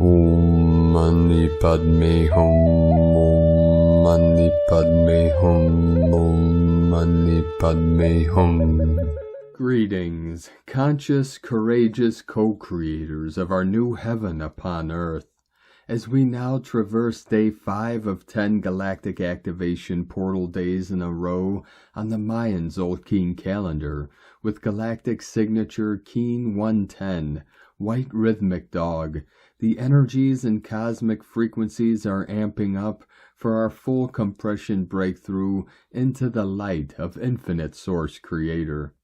Om Mani Padme Hum, Om Mani Padme Hum, Om Mani Padme Hum. Greetings, conscious, courageous co-creators of our new heaven upon earth. As we now traverse day 5 of 10 galactic activation portal days in a row on the Mayan Zolkeen calendar, with galactic signature Keen 110, white rhythmic dog, the energies and cosmic frequencies are amping up for our full compression breakthrough into the light of infinite source creator.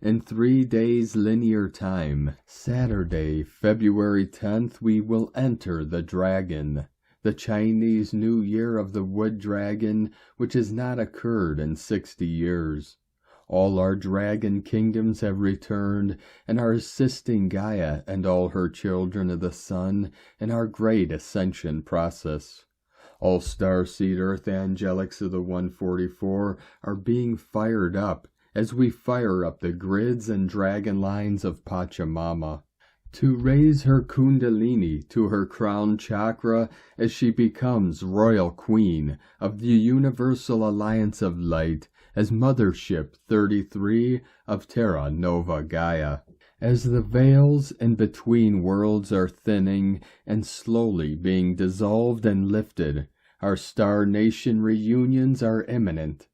In 3 days linear time, Saturday, February 10th, we will enter the dragon, the Chinese New Year of the wood dragon, which has not occurred in 60 years. All our dragon kingdoms have returned and are assisting Gaia and all her children of the sun in our great ascension process. All starseed earth angelics of the 144 are being fired up as we fire up the grids and dragon lines of Pachamama, to raise her kundalini to her crown chakra as she becomes royal queen of the Universal Alliance of Light as Mothership 33 of Terra Nova Gaia. As the veils in between worlds are thinning and slowly being dissolved and lifted, our Star Nation reunions are imminent.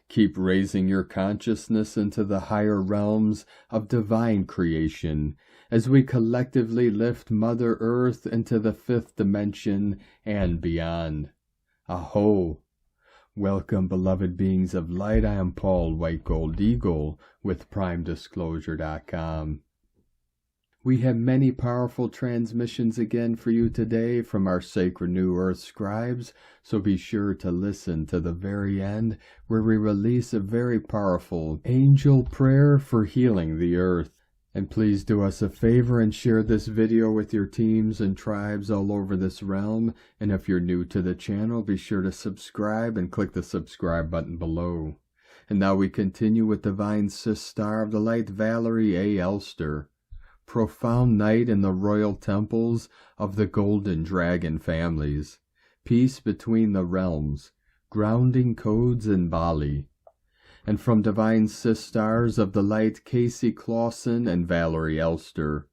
Keep raising your consciousness into the higher realms of divine creation as we collectively lift Mother Earth into the 5th dimension and beyond. Aho! Welcome, beloved beings of light. I am Paul White Gold Eagle with PrimeDisclosure.com. We have many powerful transmissions again for you today from our sacred New Earth scribes, so be sure to listen to the very end where we release a very powerful angel prayer for healing the earth. And please do us a favor and share this video with your teams and tribes all over this realm. And if you're new to the channel, be sure to subscribe and click the subscribe button below. And now we continue with Divine Sis Star of the Light, Valerie A. Elster. Profound night in the royal temples of the Golden Dragon families. Peace between the realms. Grounding codes in Bali. And from Divine Sis Stars of the Light, Casey Clausen and Valerie Elster.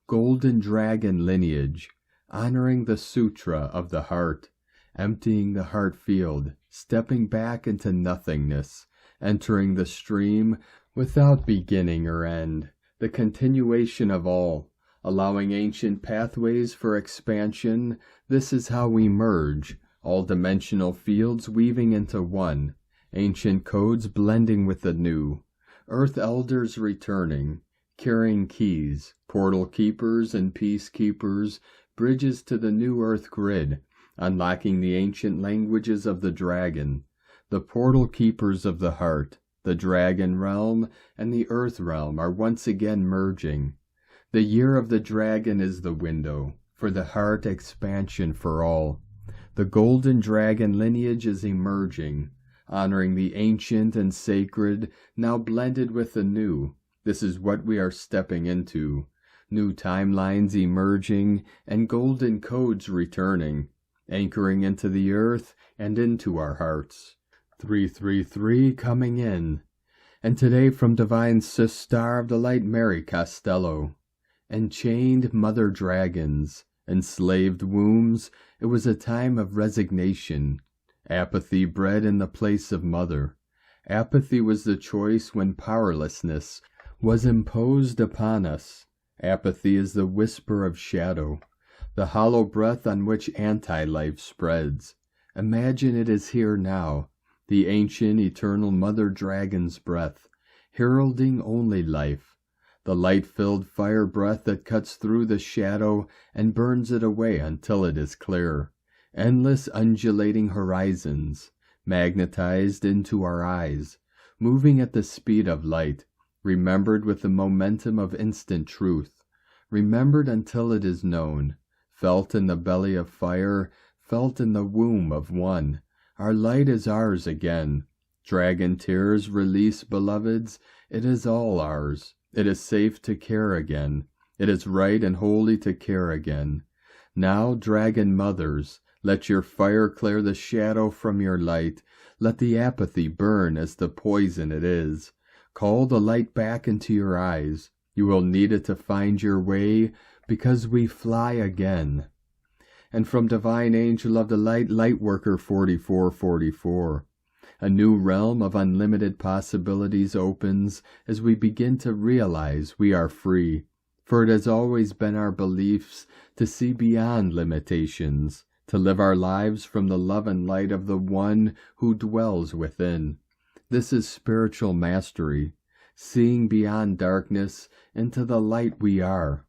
Golden Dragon Lineage. Honoring the Sutra of the Heart. Emptying the heart field. Stepping back into nothingness. Entering the stream without beginning or end. The continuation of all, allowing ancient pathways for expansion. This is how we merge, all dimensional fields weaving into one, ancient codes blending with the new, earth elders returning, carrying keys, portal keepers and peacekeepers, bridges to the new earth grid, unlocking the ancient languages of the dragon, the portal keepers of the heart. The dragon realm and the earth realm are once again merging. The year of the dragon is the window for the heart expansion for all. The golden dragon lineage is emerging, honoring the ancient and sacred, now blended with the new. This is what we are stepping into. New timelines emerging and golden codes returning, anchoring into the earth and into our hearts. 333 coming in. And today from Divine Sis Star of the Light, Mary Costello. Enchained mother dragons, enslaved wombs, it was a time of resignation. Apathy bred in the place of mother. Apathy was the choice when powerlessness was imposed upon us. Apathy is the whisper of shadow, the hollow breath on which anti-life spreads. Imagine it is here now. The ancient, eternal mother dragon's breath, heralding only life, the light-filled fire breath that cuts through the shadow and burns it away until it is clear. Endless undulating horizons, magnetized into our eyes, moving at the speed of light, remembered with the momentum of instant truth, remembered until it is known, felt in the belly of fire, felt in the womb of one. Our light is ours again. Dragon tears release, beloveds. It is all ours. It is safe to care again. It is right and holy to care again. Now, dragon mothers, let your fire clear the shadow from your light. Let the apathy burn as the poison it is. Call the light back into your eyes. You will need it to find your way, because we fly again. And from Divine Angel of the Light, Lightworker 4444. A new realm of unlimited possibilities opens as we begin to realize we are free. For it has always been our beliefs to see beyond limitations, to live our lives from the love and light of the One who dwells within. This is spiritual mastery, seeing beyond darkness into the light we are.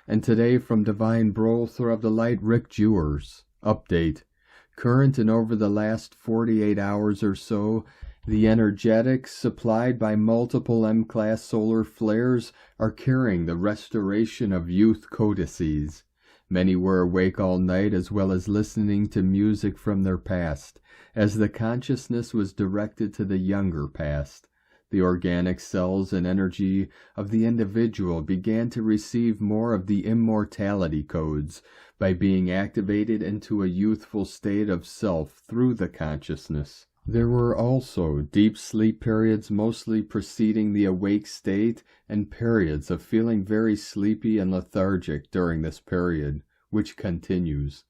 And today from Divine Brother of the Light, Rick Jewers. Update. Current and over the last 48 hours or so, the energetics supplied by multiple M-class solar flares are carrying the restoration of youth codices. Many were awake all night as well as listening to music from their past, as the consciousness was directed to the younger past. The organic cells and energy of the individual began to receive more of the immortality codes by being activated into a youthful state of self through the consciousness. There were also deep sleep periods mostly preceding the awake state and periods of feeling very sleepy and lethargic during this period, which continues.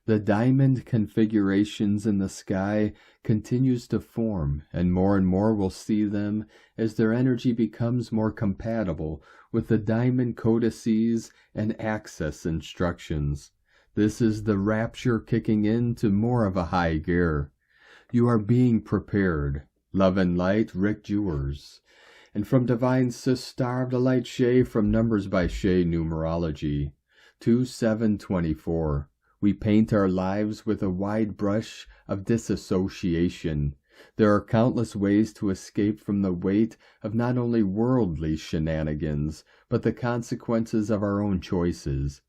The diamond configurations in the sky continues to form, and more will see them as their energy becomes more compatible with the diamond codices and access instructions. This is the rapture kicking into more of a high gear. You are being prepared. Love and Light, Rick Jewers. And from Divine Sis Star of the Light Shay, from Numbers by Shay Numerology, 2724. We paint our lives with a wide brush of disassociation. There are countless ways to escape from the weight of not only worldly shenanigans, but the consequences of our own choices.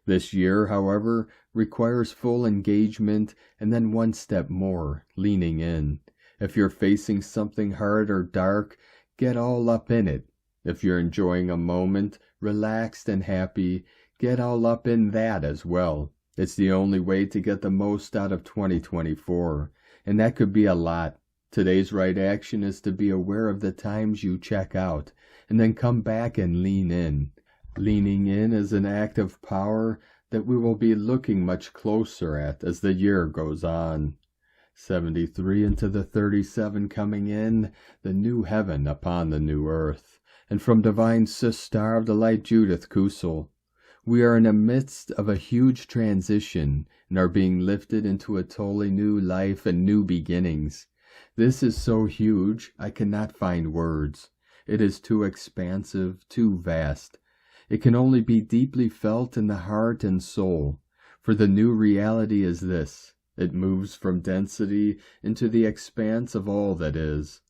This year, however, requires full engagement and then one step more, leaning in. If you're facing something hard or dark, get all up in it. If you're enjoying a moment, relaxed and happy, get all up in that as well. It's the only way to get the most out of 2024, and that could be a lot. Today's right action is to be aware of the times you check out, and then come back and lean in. Leaning in is an act of power that we will be looking much closer at as the year goes on. 73 into the 37 coming in, the new heaven upon the new earth. And from Divine Sis Star of the Light, Judith Kusel. We are in the midst of a huge transition and are being lifted into a totally new life and new beginnings. This is so huge, I cannot find words. It is too expansive, too vast. It can only be deeply felt in the heart and soul. For the new reality is this. It moves from density into the expanse of all that is.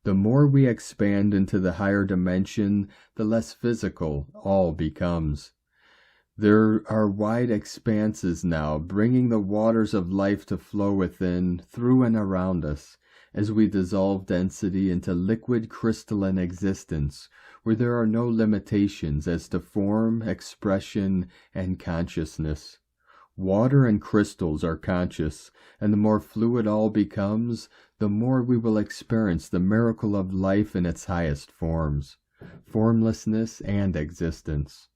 The more we expand into the higher dimension, the less physical all becomes. There are wide expanses now, bringing the waters of life to flow within, through and around us, as we dissolve density into liquid crystalline existence, where there are no limitations as to form, expression, and consciousness. Water and crystals are conscious, and the more fluid all becomes, the more we will experience the miracle of life in its highest forms, formlessness and existence.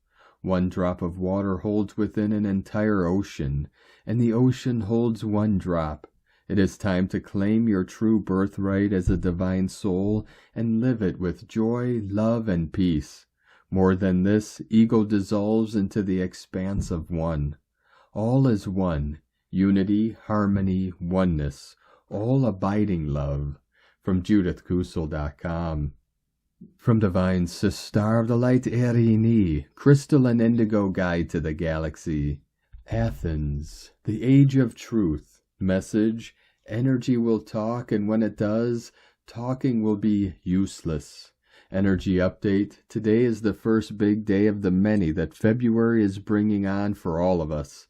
One drop of water holds within an entire ocean, and the ocean holds one drop. It is time to claim your true birthright as a divine soul and live it with joy, love, and peace. More than this, ego dissolves into the expanse of one. All is one, unity, harmony, oneness, all abiding love. From JudithKusel.com. From Divine Sis Star of the Light, Erini, Crystal and Indigo Guide to the Galaxy. Athens, the Age of Truth. Message: energy will talk, and when it does, talking will be useless. Energy update: today is the first big day of the many that February is bringing on for all of us.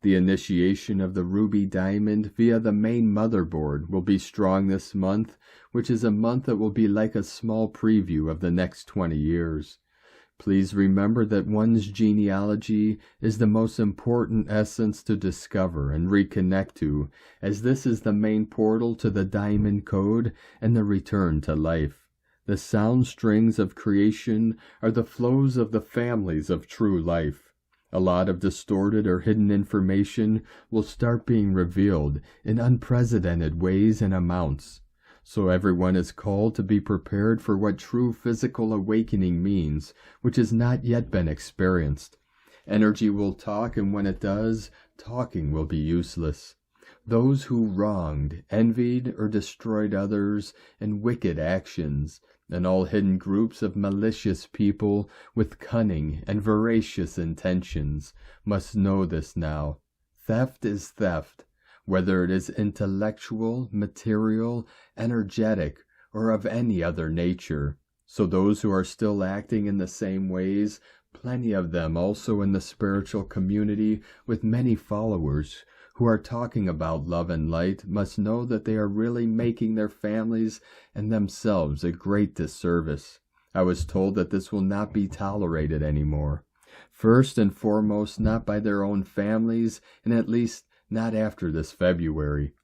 The initiation of the Ruby Diamond via the main motherboard will be strong this month, which is a month that will be like a small preview of the next 20 years. Please remember that one's genealogy is the most important essence to discover and reconnect to, as this is the main portal to the diamond code and the return to life. The sound strings of creation are the flows of the families of true life. A lot of distorted or hidden information will start being revealed in unprecedented ways and amounts. So everyone is called to be prepared for what true physical awakening means, which has not yet been experienced. Energy will talk, and when it does, talking will be useless. Those who wronged, envied, or destroyed others in wicked actions, and all hidden groups of malicious people with cunning and voracious intentions, must know this now. Theft is theft, whether it is intellectual, material, energetic, or of any other nature. So those who are still acting in the same ways, plenty of them also in the spiritual community with many followers, who are talking about love and light, must know that they are really making their families and themselves a great disservice. I was told that this will not be tolerated anymore. First and foremost, not by their own families, and at least not after this February.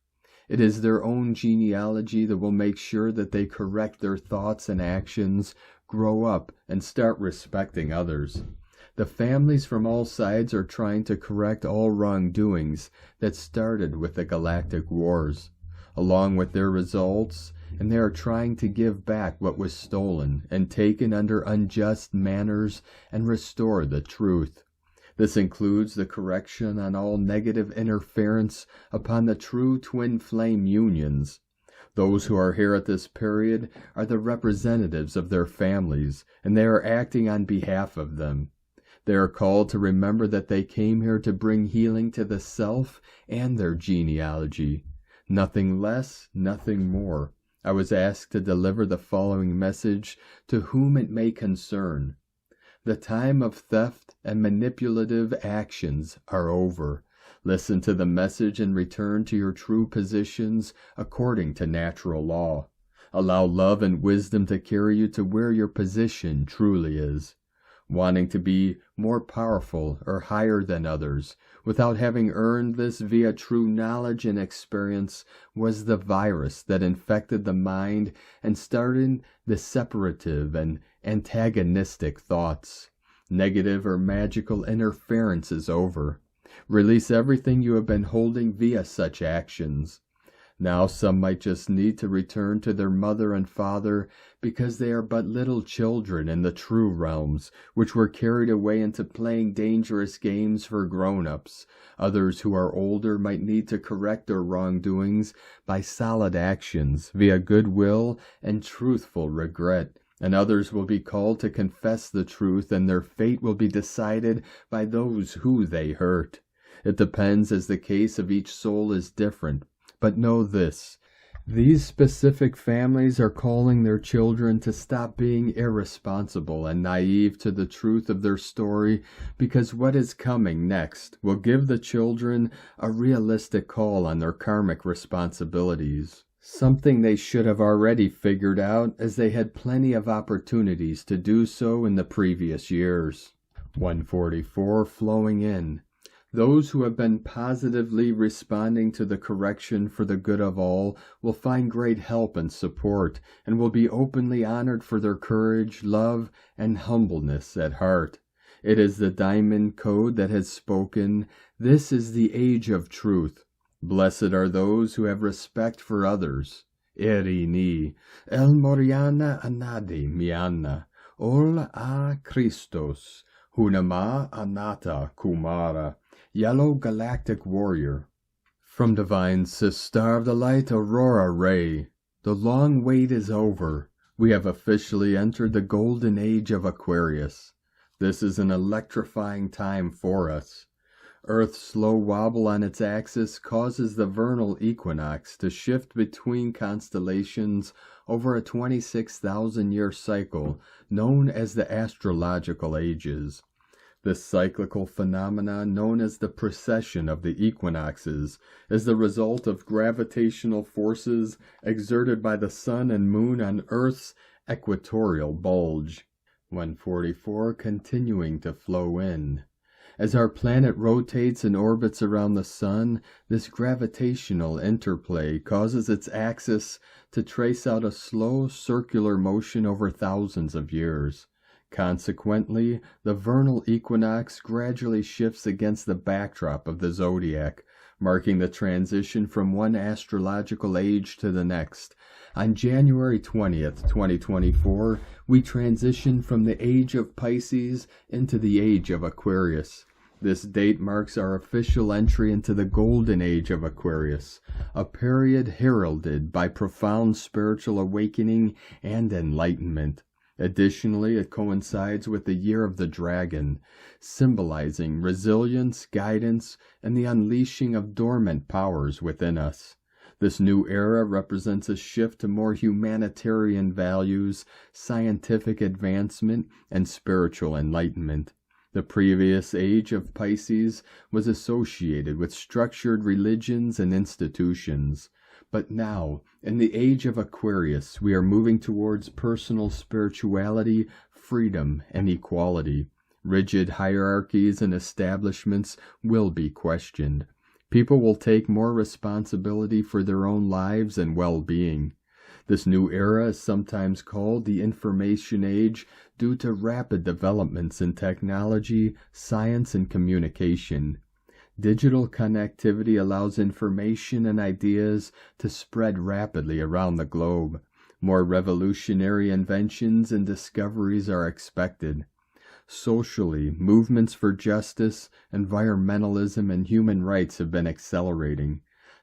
It is their own genealogy that will make sure that they correct their thoughts and actions, grow up, and start respecting others. The families from all sides are trying to correct all wrongdoings that started with the Galactic Wars, along with their results, and they are trying to give back what was stolen and taken under unjust manners and restore the truth. This includes the correction on all negative interference upon the true twin flame unions. Those who are here at this period are the representatives of their families, and they are acting on behalf of them. They are called to remember that they came here to bring healing to the self and their genealogy. Nothing less, nothing more. I was asked to deliver the following message to whom it may concern. The time of theft and manipulative actions are over. Listen to the message and return to your true positions according to natural law. Allow love and wisdom to carry you to where your position truly is. Wanting to be more powerful or higher than others, without having earned this via true knowledge and experience, was the virus that infected the mind and started the separative and antagonistic thoughts. Negative or magical interference is over. Release everything you have been holding via such actions. Now some might just need to return to their mother and father because they are but little children in the true realms, which were carried away into playing dangerous games for grown-ups. Others who are older might need to correct their wrongdoings by solid actions via goodwill and truthful regret. And others will be called to confess the truth, and their fate will be decided by those who they hurt. It depends, as the case of each soul is different. But know this, these specific families are calling their children to stop being irresponsible and naive to the truth of their story, because what is coming next will give the children a realistic call on their karmic responsibilities. Something they should have already figured out, as they had plenty of opportunities to do so in the previous years. 144 flowing in. Those who have been positively responding to the correction for the good of all will find great help and support, and will be openly honored for their courage, love, and humbleness at heart. It is the diamond code that has spoken. This is the age of truth. Blessed are those who have respect for others. Erini, el Moriana anadi miana, ol a Christos, hunama anata kumara. Yellow Galactic Warrior. From Divine Sister of the Light, Aurora Ray. The long wait is over. We have officially entered the golden age of Aquarius. This is an electrifying time for us. Earth's slow wobble on its axis causes the vernal equinox to shift between constellations over a 26,000-year cycle known as the astrological ages. This cyclical phenomena, known as the precession of the equinoxes, is the result of gravitational forces exerted by the sun and moon on Earth's equatorial bulge. 144 continuing to flow in. As our planet rotates and orbits around the sun, this gravitational interplay causes its axis to trace out a slow circular motion over thousands of years. Consequently, the vernal equinox gradually shifts against the backdrop of the zodiac, marking the transition from one astrological age to the next. On January 20th, 2024, we transition from the age of Pisces into the age of Aquarius. This date marks our official entry into the golden age of Aquarius, a period heralded by profound spiritual awakening and enlightenment. Additionally, it coincides with the year of the dragon, symbolizing resilience, guidance, and the unleashing of dormant powers within us. This new era represents a shift to more humanitarian values, scientific advancement, and spiritual enlightenment. The previous age of Pisces was associated with structured religions and institutions. But now, in the age of Aquarius, we are moving towards personal spirituality, freedom, and equality. Rigid hierarchies and establishments will be questioned. People will take more responsibility for their own lives and well-being. This new era is sometimes called the information age due to rapid developments in technology, science, and communication. Digital connectivity allows information and ideas to spread rapidly around the globe. More revolutionary inventions and discoveries are expected. Socially, movements for justice, environmentalism, and human rights have been accelerating.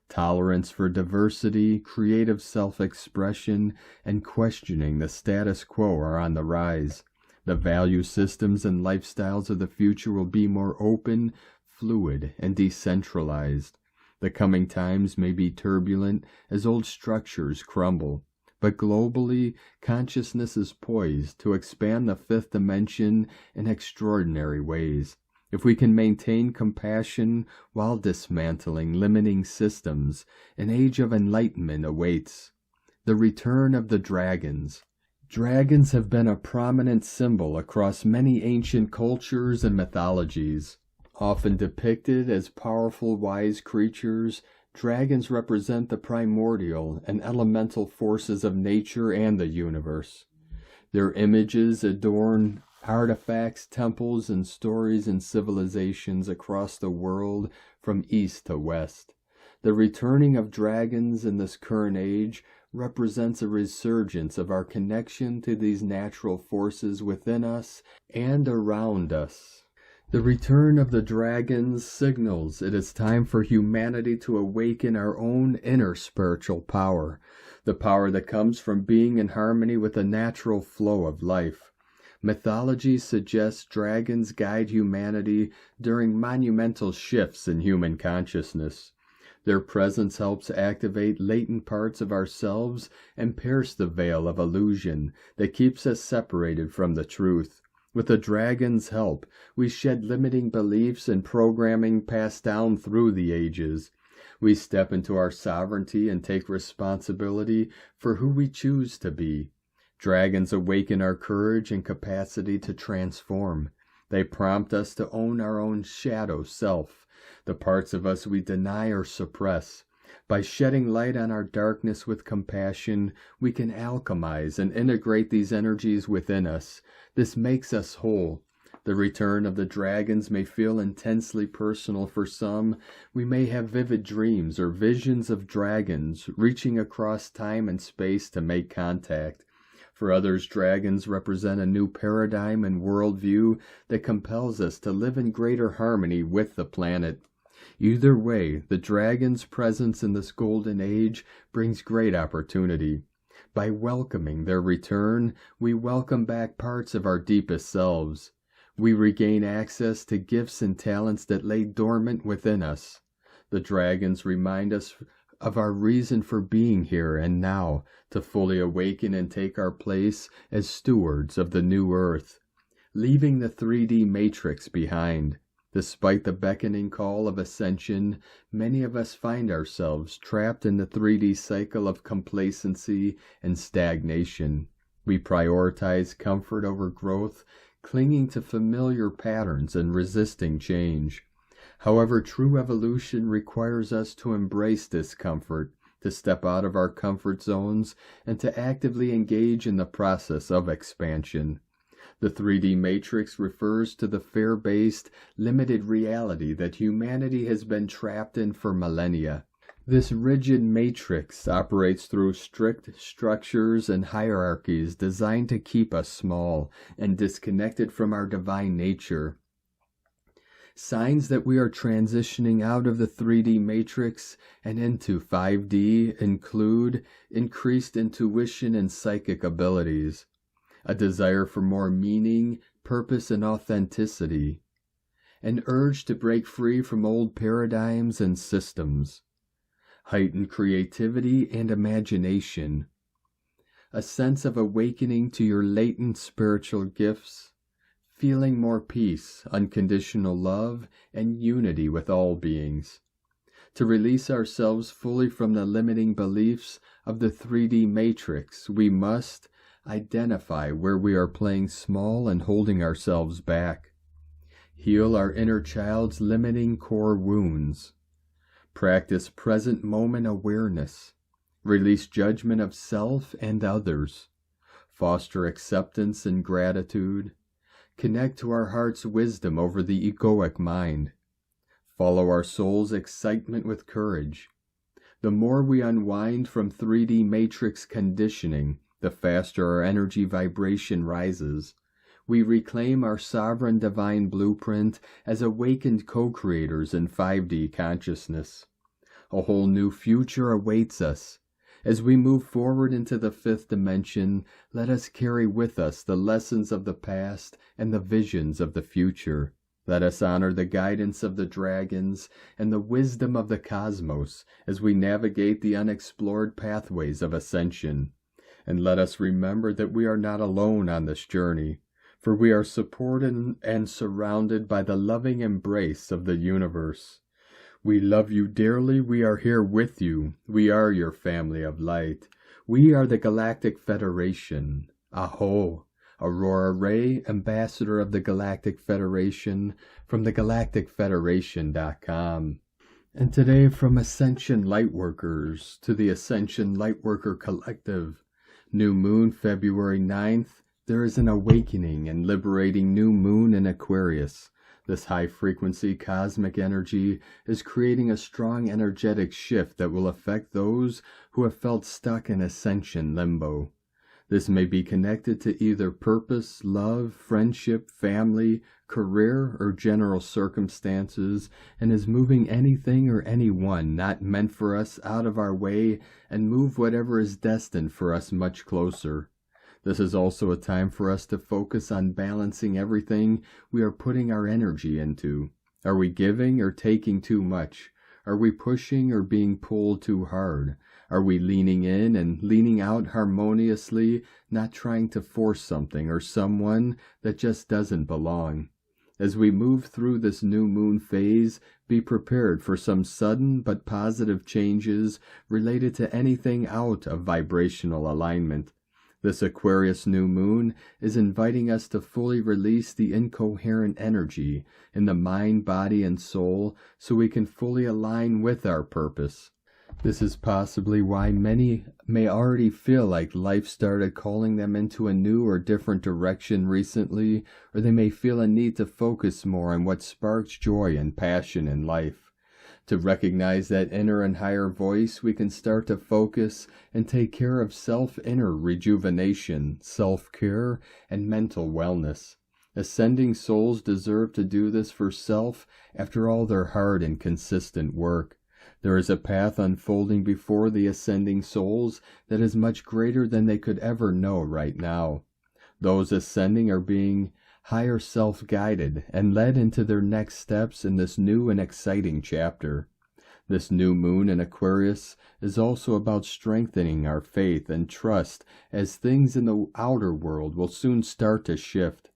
Tolerance for diversity, creative self-expression, and questioning the status quo are on the rise. The value systems and lifestyles of the future will be more open, fluid, and decentralized. The coming times may be turbulent as old structures crumble, but globally, consciousness is poised to expand the fifth dimension in extraordinary ways. If we can maintain compassion while dismantling limiting systems, an age of enlightenment awaits. The return of the dragons. Dragons have been a prominent symbol across many ancient cultures and mythologies. Often depicted as powerful, wise creatures, dragons represent the primordial and elemental forces of nature and the universe. Their images adorn artifacts, temples, and stories in civilizations across the world from east to west. The returning of dragons in this current age represents a resurgence of our connection to these natural forces within us and around us. The return of the dragons signals it is time for humanity to awaken our own inner spiritual power, the power that comes from being in harmony with the natural flow of life. Mythology suggests dragons guide humanity during monumental shifts in human consciousness. Their presence helps activate latent parts of ourselves and pierce the veil of illusion that keeps us separated from the truth. With the dragon's help, we shed limiting beliefs and programming passed down through the ages. We step into our sovereignty and take responsibility for who we choose to be. Dragons awaken our courage and capacity to transform. They prompt us to own our own shadow self, the parts of us we deny or suppress. By shedding light on our darkness with compassion, we can alchemize and integrate these energies within us. This makes us whole. The return of the dragons may feel intensely personal for some. We may have vivid dreams or visions of dragons reaching across time and space to make contact. For others, dragons represent a new paradigm and worldview that compels us to live in greater harmony with the planet. Either way, the dragon's presence in this golden age brings great opportunity. By welcoming their return, we welcome back parts of our deepest selves. We regain access to gifts and talents that lay dormant within us. The dragons remind us of our reason for being here and now, to fully awaken and take our place as stewards of the new earth, leaving the 3D matrix behind. Despite the beckoning call of ascension, many of us find ourselves trapped in the 3D cycle of complacency and stagnation. We prioritize comfort over growth, clinging to familiar patterns and resisting change. However, true evolution requires us to embrace discomfort, to step out of our comfort zones, and to actively engage in the process of expansion. The 3D matrix refers to the fear-based, limited reality that humanity has been trapped in for millennia. This rigid matrix operates through strict structures and hierarchies designed to keep us small and disconnected from our divine nature. Signs that we are transitioning out of the 3D matrix and into 5D include increased intuition and psychic abilities, a desire for more meaning, purpose, and authenticity, an urge to break free from old paradigms and systems, heightened creativity and imagination, a sense of awakening to your latent spiritual gifts, feeling more peace, unconditional love, and unity with all beings. To release ourselves fully from the limiting beliefs of the 3D matrix, we must identify where we are playing small and holding ourselves back. Heal our inner child's limiting core wounds. Practice present moment awareness. Release judgment of self and others. Foster acceptance and gratitude. Connect to our heart's wisdom over the egoic mind. Follow our soul's excitement with courage. The more we unwind from 3D matrix conditioning, the faster our energy vibration rises. We reclaim our sovereign divine blueprint as awakened co-creators in 5D consciousness. A whole new future awaits us. As we move forward into the 5th dimension, let us carry with us the lessons of the past and the visions of the future. Let us honor the guidance of the dragons and the wisdom of the cosmos as we navigate the unexplored pathways of ascension. And let us remember that we are not alone on this journey, for we are supported and surrounded by the loving embrace of the universe. We love you dearly. We are here with you. We are your family of light. We are the Galactic Federation. Aho! Aurora Ray, Ambassador of the Galactic Federation, from thegalacticfederation.com. And today, from Ascension Lightworkers to the Ascension Lightworker Collective. New Moon, February 9th. There is an awakening and liberating new moon in Aquarius. This high-frequency cosmic energy is creating a strong energetic shift that will affect those who have felt stuck in ascension limbo. This may be connected to either purpose, love, friendship, family, career, or general circumstances, and is moving anything or anyone not meant for us out of our way and move whatever is destined for us much closer. This is also a time for us to focus on balancing everything we are putting our energy into. Are we giving or taking too much? Are we pushing or being pulled too hard? Are we leaning in and leaning out harmoniously, not trying to force something or someone that just doesn't belong? As we move through this new moon phase, be prepared for some sudden but positive changes related to anything out of vibrational alignment. This Aquarius new moon is inviting us to fully release the incoherent energy in the mind, body, and soul so we can fully align with our purpose. This is possibly why many may already feel like life started calling them into a new or different direction recently, or they may feel a need to focus more on what sparks joy and passion in life. To recognize that inner and higher voice, we can start to focus and take care of self-inner rejuvenation, self-care, and mental wellness. Ascending souls deserve to do this for self after all their hard and consistent work. There is a path unfolding before the ascending souls that is much greater than they could ever know right now. Those ascending are being higher self-guided and led into their next steps in this new and exciting chapter. This new moon in Aquarius is also about strengthening our faith and trust as things in the outer world will soon start to shift.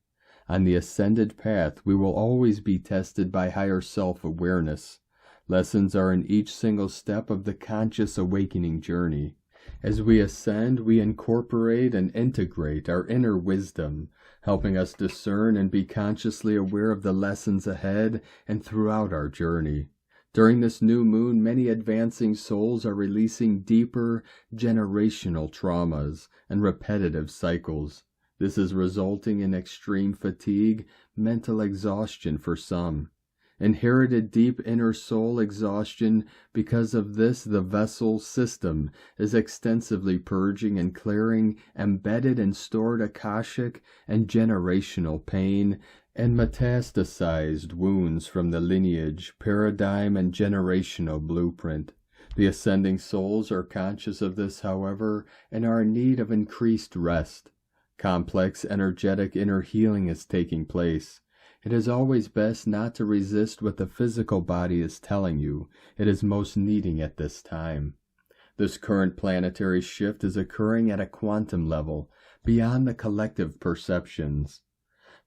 On the ascended path, we will always be tested by higher self-awareness. Lessons are in each single step of the conscious awakening journey. As we ascend, we incorporate and integrate our inner wisdom, helping us discern and be consciously aware of the lessons ahead and throughout our journey. During this new moon, many advancing souls are releasing deeper generational traumas and repetitive cycles. This is resulting in extreme fatigue, mental exhaustion for some. Inherited deep inner soul exhaustion. Because of this, the vessel system is extensively purging and clearing embedded and stored akashic and generational pain and metastasized wounds from the lineage, paradigm, and generational blueprint. The ascending souls are conscious of this, however, and are in need of increased rest. Complex energetic inner healing is taking place. It is always best not to resist what the physical body is telling you it is most needing at this time. This current planetary shift is occurring at a quantum level, beyond the collective perceptions.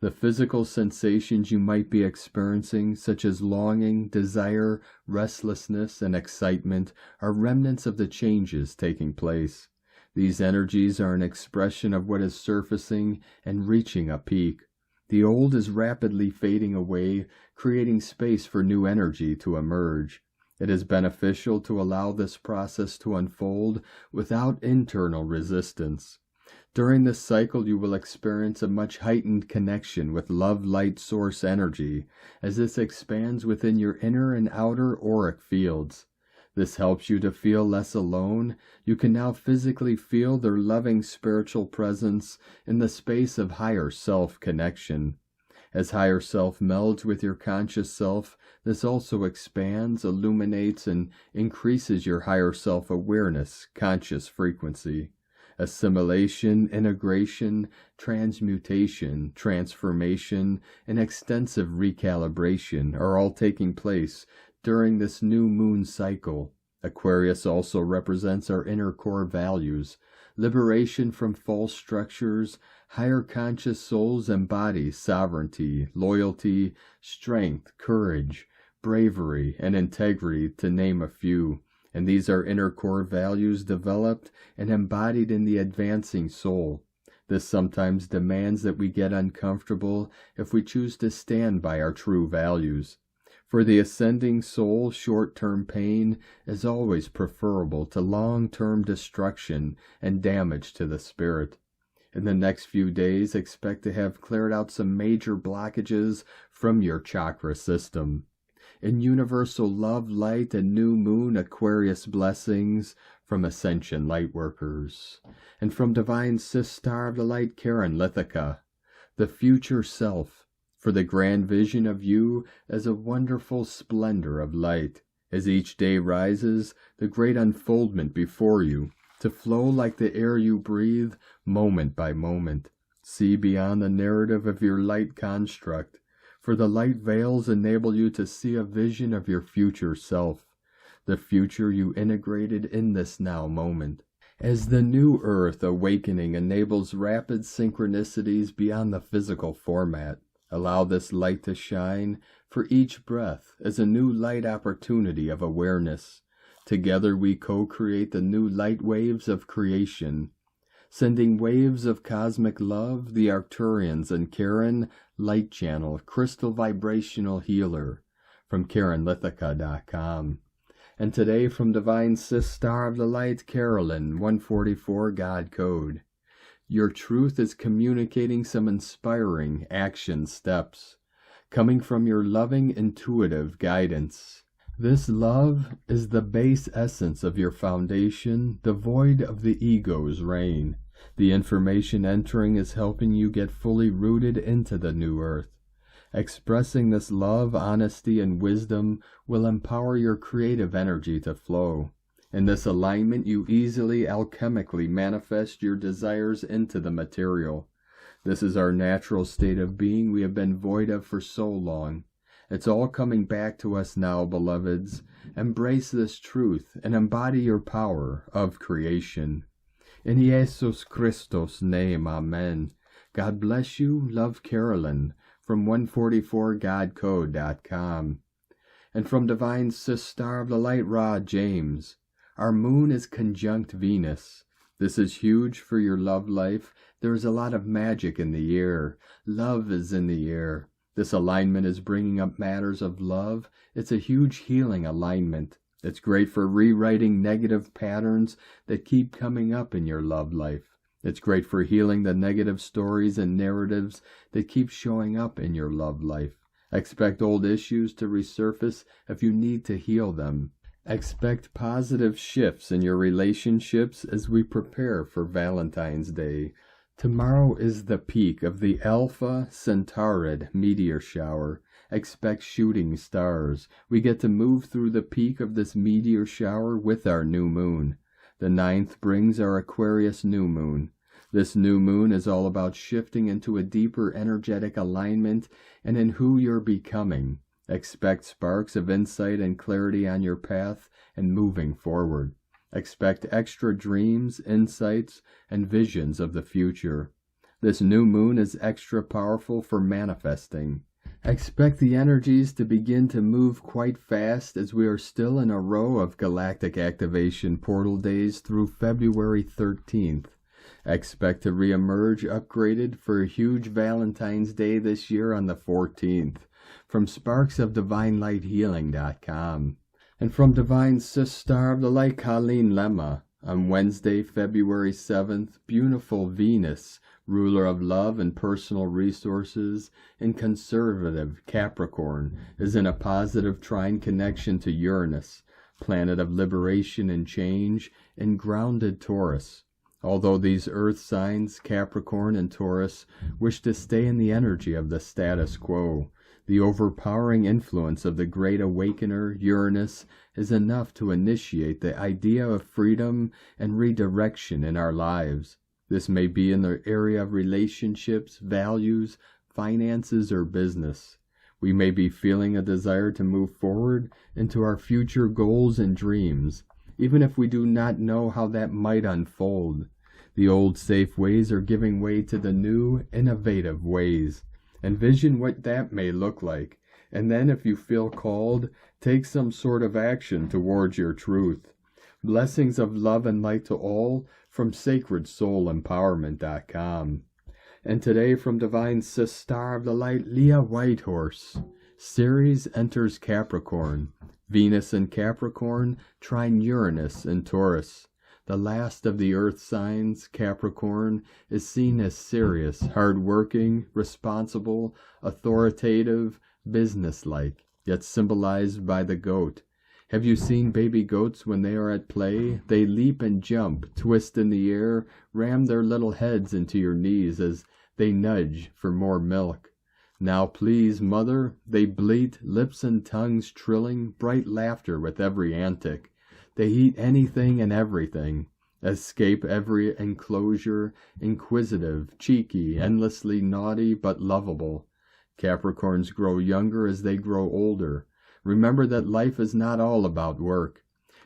The physical sensations you might be experiencing, such as longing, desire, restlessness, and excitement, are remnants of the changes taking place. These energies are an expression of what is surfacing and reaching a peak. The old is rapidly fading away, creating space for new energy to emerge. It is beneficial to allow this process to unfold without internal resistance. During this cycle, you will experience a much heightened connection with love light source energy as this expands within your inner and outer auric fields. This helps you to feel less alone. You can now physically feel their loving spiritual presence in the space of higher self connection. As higher self melds with your conscious self, this also expands, illuminates, and increases your higher self awareness, conscious frequency. Assimilation, integration, transmutation, transformation, and extensive recalibration are all taking place during this new moon cycle. Aquarius also represents our inner core values. Liberation from false structures, higher conscious souls embody sovereignty, loyalty, strength, courage, bravery, and integrity, to name a few. And these are inner core values developed and embodied in the advancing soul. This sometimes demands that we get uncomfortable if we choose to stand by our true values. For the ascending soul, short-term pain is always preferable to long-term destruction and damage to the spirit. In the next few days, expect to have cleared out some major blockages from your chakra system. In universal love, light, and new moon Aquarius blessings from Ascension Lightworkers. And from Divine Sis Star of the Light Karen Lithica, the future self, for the grand vision of you as a wonderful splendor of light. As each day rises, the great unfoldment before you, to flow like the air you breathe, moment by moment. See beyond the narrative of your light construct, for the light veils enable you to see a vision of your future self, the future you integrated in this now moment. As the new earth awakening enables rapid synchronicities beyond the physical format, allow this light to shine for each breath as a new light opportunity of awareness. Together we co-create the new light waves of creation, sending waves of cosmic love, the Arcturians and Karen Light Channel, Crystal Vibrational Healer, from KarenLithica.com. And today from Divine Sis Star of the Light, Carolyn, 144 God Code. Your truth is communicating some inspiring action steps, coming from your loving intuitive guidance. This love is the base essence of your foundation, devoid of the ego's reign. The information entering is helping you get fully rooted into the new earth. Expressing this love, honesty, and wisdom will empower your creative energy to flow. In this alignment, you easily alchemically manifest your desires into the material. This is our natural state of being we have been void of for so long. It's all coming back to us now, beloveds. Embrace this truth and embody your power of creation. In Jesus Christos' name, amen. God bless you. Love, Carolyn, from 144godcode.com. And from Divine Sis Star of the Light, Rod James, Our moon is conjunct Venus. This is huge for your love life. There is a lot of magic in the air. Love is in the air. This alignment is bringing up matters of love. It's a huge healing alignment. It's great for rewriting negative patterns that keep coming up in your love life. It's great for healing the negative stories and narratives that keep showing up in your love life. Expect old issues to resurface if you need to heal them. Expect positive shifts in your relationships as we prepare for Valentine's Day. Tomorrow is the peak of the Alpha Centauri meteor shower. Expect shooting stars. We get to move through the peak of this meteor shower with our new moon. The 9th brings our Aquarius new moon. This new moon is all about shifting into a deeper energetic alignment and in who you're becoming. Expect sparks of insight and clarity on your path and moving forward. Expect extra dreams, insights, and visions of the future. This new moon is extra powerful for manifesting. Expect the energies to begin to move quite fast as we are still in a row of galactic activation portal days through February 13th. Expect to reemerge upgraded for a huge Valentine's Day this year on the 14th. From sparksofdivinelighealing.com. And from Divine Sister of the Light Colleen Lemma, on Wednesday, February 7th, beautiful Venus, ruler of love and personal resources, in conservative Capricorn, is in a positive trine connection to Uranus, planet of liberation and change, in grounded Taurus. Although these earth signs, Capricorn and Taurus, wish to stay in the energy of the status quo, the overpowering influence of the great awakener, Uranus, is enough to initiate the idea of freedom and redirection in our lives. This may be in the area of relationships, values, finances, or business. We may be feeling a desire to move forward into our future goals and dreams, even if we do not know how that might unfold. The old safe ways are giving way to the new, innovative ways. Envision what that may look like, and then if you feel called, take some sort of action towards your truth. Blessings of love and light to all from sacredsoulempowerment.com. And today from Divine Sister of the Light, Leah Whitehorse. Ceres enters Capricorn. Venus in Capricorn, trine Uranus in Taurus. The last of the earth signs, Capricorn, is seen as serious, hard-working, responsible, authoritative, businesslike, yet symbolized by the goat. Have you seen baby goats when they are at play? They leap and jump, twist in the air, ram their little heads into your knees as they nudge for more milk. Now please, mother, they bleat, lips and tongues trilling, bright laughter with every antic. They eat anything and everything, escape every enclosure, inquisitive, cheeky, endlessly naughty, but lovable. Capricorns grow younger as they grow older. Remember that life is not all about work.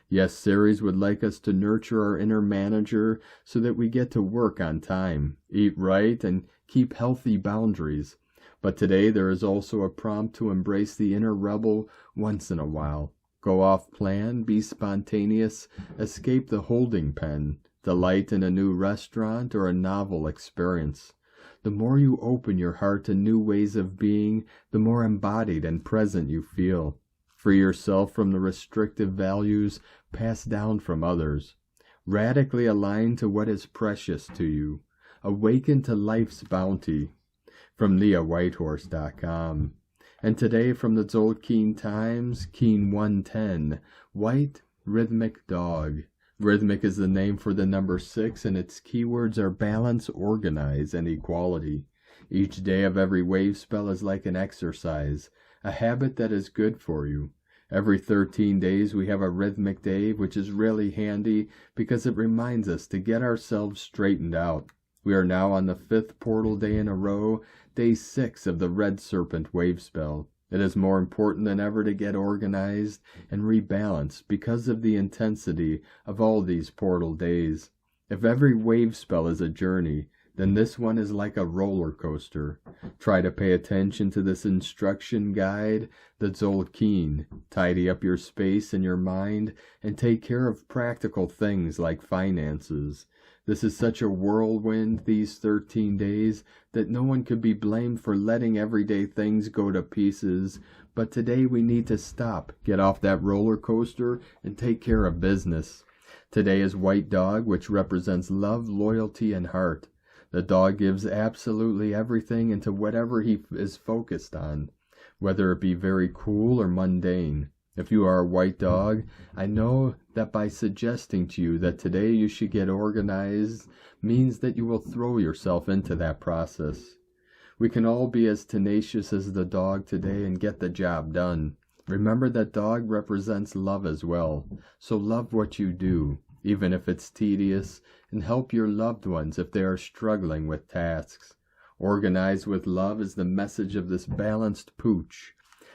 Yes, Ceres would like us to nurture our inner manager so that we get to work on time, eat right, and keep healthy boundaries. But today there is also a prompt to embrace the inner rebel once in a while. Go off plan, be spontaneous, escape the holding pen, delight in a new restaurant or a novel experience. The more you open your heart to new ways of being, the more embodied and present you feel. Free yourself from the restrictive values passed down from others. Radically align to what is precious to you. Awaken to life's bounty. From LeahWhitehorse.com. And today from the Tzolk'in Times, Keen 110, White Rhythmic Dog. Rhythmic is the name for the number 6, and its keywords are balance, organize, and equality. Each day of every wave spell is like an exercise, a habit that is good for you. Every 13 days we have a rhythmic day, which is really handy because it reminds us to get ourselves straightened out. We are now on the 5th portal day in a row, day 6 of the Red Serpent wave spell. It is more important than ever to get organized and rebalanced because of the intensity of all these portal days. If every wave spell is a journey, then this one is like a roller coaster. Try to pay attention to this instruction guide that's old keen. Tidy up your space and your mind and take care of practical things like finances. This is such a whirlwind these 13 days that no one could be blamed for letting everyday things go to pieces. But today we need to stop, get off that roller coaster, and take care of business. Today is White Dog, which represents love, loyalty, and heart. The dog gives absolutely everything into whatever he is focused on, whether it be very cool or mundane. If you are a white dog, I know that by suggesting to you that today you should get organized means that you will throw yourself into that process. We can all be as tenacious as the dog today and get the job done. Remember that dog represents love as well, so love what you do, even if it's tedious, and help your loved ones if they are struggling with tasks. Organize with love is the message of this balanced pooch.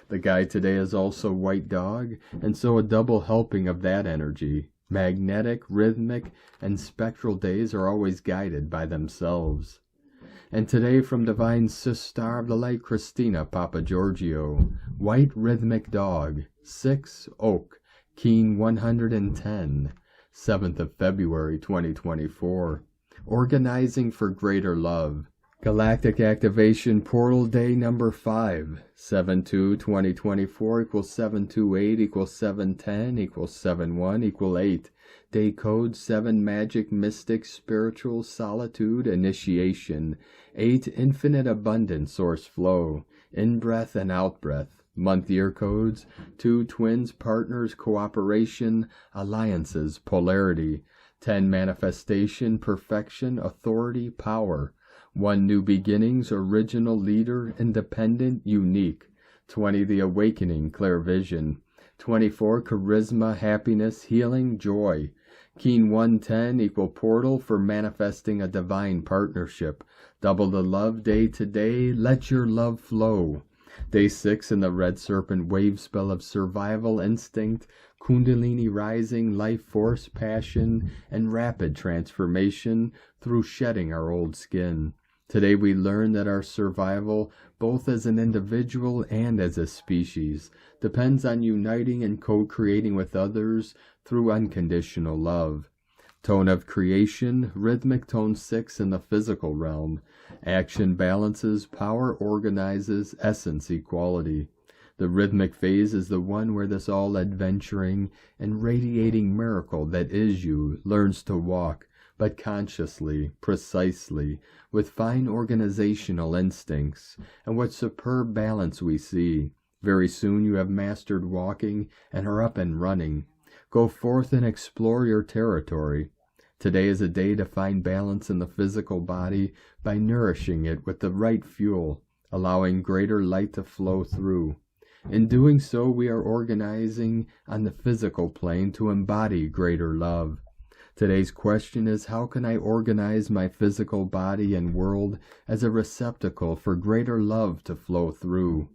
The guide today is also White Dog, and so a double helping of that energy. Magnetic, rhythmic, and spectral days are always guided by themselves. And today from Divine Sister of the Light, Christina Papa Giorgio, White Rhythmic Dog, 6 Oak, Keen 110, 7th of February 2024. Organizing for Greater Love. Galactic Activation Portal Day number 5. 7/2/2024 equals 728 equals 710 equals 71 equal 8. Day code 7 Magic Mystic Spiritual Solitude Initiation. 8 Infinite Abundant Source Flow. In-breath and out-breath. Month year codes 2 Twins Partners Cooperation Alliances Polarity. 10 Manifestation Perfection Authority Power. 1 New Beginnings, Original Leader, Independent, Unique. 20 The Awakening, Clear Vision. 24 Charisma, Happiness, Healing, Joy. Keen 110 equal portal for manifesting a divine partnership. Double the love day to day, let your love flow. Day 6 in the Red Serpent wave spell of survival instinct, Kundalini rising, life force, passion, and rapid transformation through shedding our old skin. Today we learn that our survival, both as an individual and as a species, depends on uniting and co-creating with others through unconditional love. Tone of creation, rhythmic tone 6 in the physical realm. Action balances, power organizes, essence equality. The rhythmic phase is the one where this all adventuring and radiating miracle that is you learns to walk, but consciously, precisely, with fine organizational instincts, and what superb balance we see. Very soon you have mastered walking and are up and running. Go forth and explore your territory. Today is a day to find balance in the physical body by nourishing it with the right fuel, allowing greater light to flow through. In doing so, we are organizing on the physical plane to embody greater love. Today's question is, how can I organize my physical body and world as a receptacle for greater love to flow through?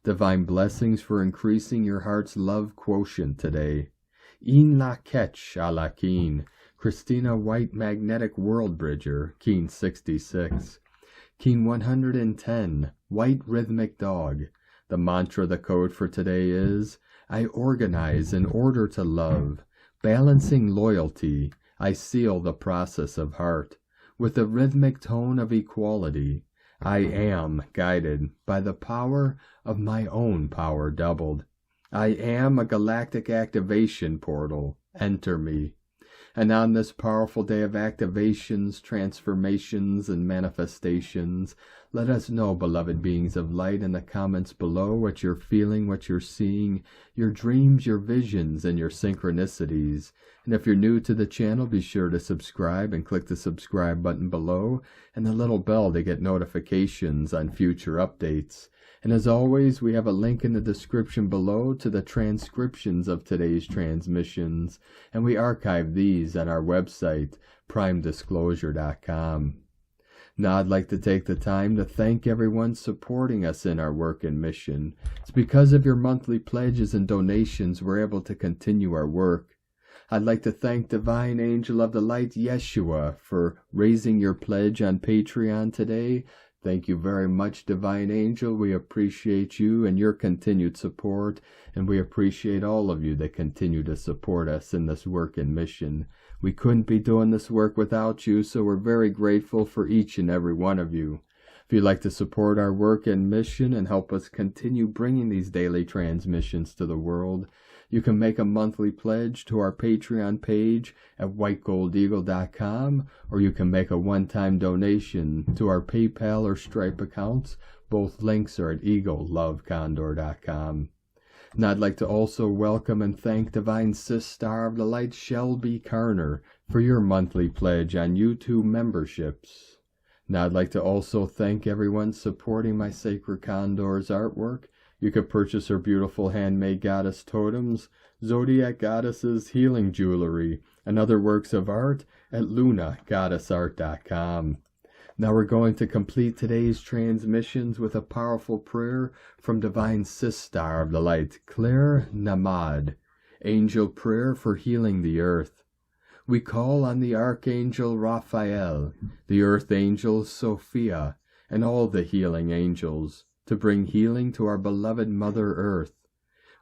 Divine blessings for increasing your heart's love quotient today. In la ketch a la keen. Christina White Magnetic World Bridger, Keen 66. Keen 110, White Rhythmic Dog. The mantra, the code for today is, I organize in order to love. Balancing loyalty, I seal the process of heart. With a rhythmic tone of equality, I am guided by the power of my own power doubled. I am a galactic activation portal. Enter me. And on this powerful day of activations, transformations, and manifestations, let us know, beloved beings of light, in the comments below what you're feeling, what you're seeing, your dreams, your visions, and your synchronicities. And if you're new to the channel, be sure to subscribe and click the subscribe button below and the little bell to get notifications on future updates. And as always, we have a link in the description below to the transcriptions of today's transmissions, and we archive these at our website, primedisclosure.com. Now I'd like to take the time to thank everyone supporting us in our work and mission. It's because of your monthly pledges and donations we're able to continue our work. I'd like to thank Divine Angel of the Light, Yeshua, for raising your pledge on Patreon today. Thank you very much, Divine Angel. We appreciate you and your continued support, and we appreciate all of you that continue to support us in this work and mission. We couldn't be doing this work without you, so we're very grateful for each and every one of you. If you'd like to support our work and mission and help us continue bringing these daily transmissions to the world, you can make a monthly pledge to our Patreon page at whitegoldeagle.com, or you can make a one-time donation to our PayPal or Stripe accounts. Both links are at eaglelovecondor.com. And I'd like to also welcome and thank Divine Sis Star of the Light, Shelby C, for your monthly pledge on YouTube memberships. Now I'd like to also thank everyone supporting my Sacred Condor's artwork. You could purchase her beautiful handmade goddess totems, zodiac goddesses, healing jewelry, and other works of art at lunagoddessart.com. Now we're going to complete today's transmissions with a powerful prayer from Divine Sis Star of the Light, Claire Namaste, Angel Prayer for Healing the Earth. We call on the Archangel Raphael, the Earth Angel Sophia, and all the healing angels, to bring healing to our beloved Mother Earth.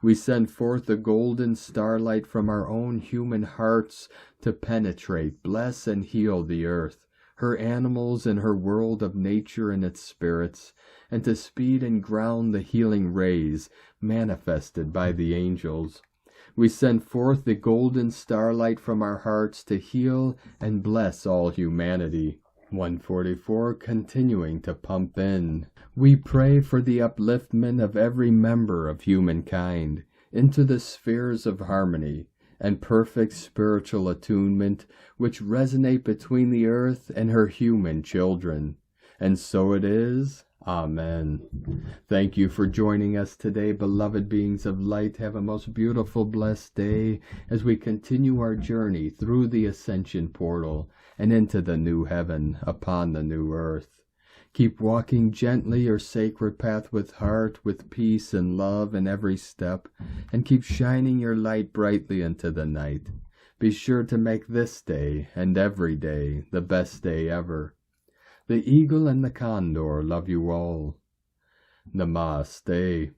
We send forth the golden starlight from our own human hearts to penetrate, bless, and heal the earth, her animals, and her world of nature and its spirits, and to speed and ground the healing rays manifested by the angels. We send forth the golden starlight from our hearts to heal and bless all humanity. 144, continuing to pump in. We pray for the upliftment of every member of humankind into the spheres of harmony and perfect spiritual attunement which resonate between the earth and her human children. And so it is. Amen. Thank you for joining us today, beloved beings of light. Have a most beautiful, blessed day as we continue our journey through the ascension portal and into the new heaven upon the new earth. Keep walking gently your sacred path with heart, with peace and love in every step, and keep shining your light brightly into the night. Be sure to make this day and every day the best day ever. The eagle and the condor love you all. Namaste.